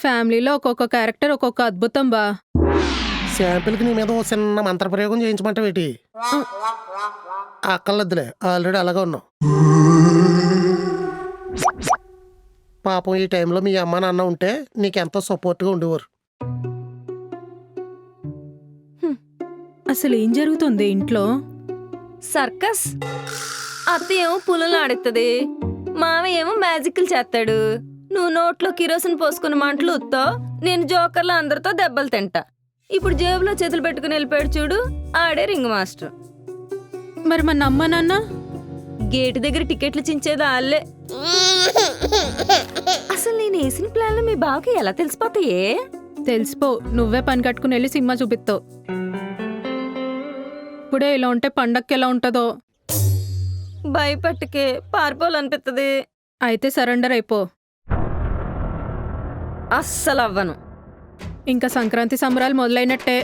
ఫ్యామిలీలో ఒక్కొక్క క్యారెక్టర్ ఒక్కొక్క అద్భుతం బా. శాంపిల్కి నీ మీద ఓ చిన్న మంత్రప్రయోగం చేయించమంటావేటి? అక్కర్లేదులే, ఆల్రెడీ అలాగే ఉన్నావు. పాపం ఈ టైంలో మీ అమ్మ నాన్న ఉంటే నీకెంతో సపోర్ట్గా ఉండేవారు. అసలు ఏం జరుగుతుంది ఇంట్లో? సర్కస్. అత్త ఏమో పులులు ఆడుతుంది, మామయ్య ఏమో మ్యాజిక్లు చేస్తాడు. నువ్వు నోట్లో కిరోసిన్ పోసుకుని మంటలు ఉత్తావు, నేను జోకర్లో అందరితో దెబ్బలు తింటా. ఇప్పుడు జేబులో చేతులు పెట్టుకుని వెళ్ళిపోయాడు చూడు, ఆడే రింగ్ మాస్టర్. మరి మన అమ్మ నాన్న? గేటు దగ్గర టికెట్లు చించేది వాళ్ళే. అసలు నేను వేసిన ప్లాన్లు మీ బావకి ఎలా తెలిసిపోతాయే? తెలిసిపో, నువ్వే పని కట్టుకుని వెళ్ళి సినిమా చూపిస్తావు. ఇప్పుడే ఇలా ఉంటే పండక్కి ఎలా ఉంటుందో. భయపట్టుకే పారిపోవాలనిపిస్తుంది. అయితే సరెండర్ అయిపో. అస్సలు అవ్వను. ఇంకా సంక్రాంతి సంబరాలు మొదలైనట్టే.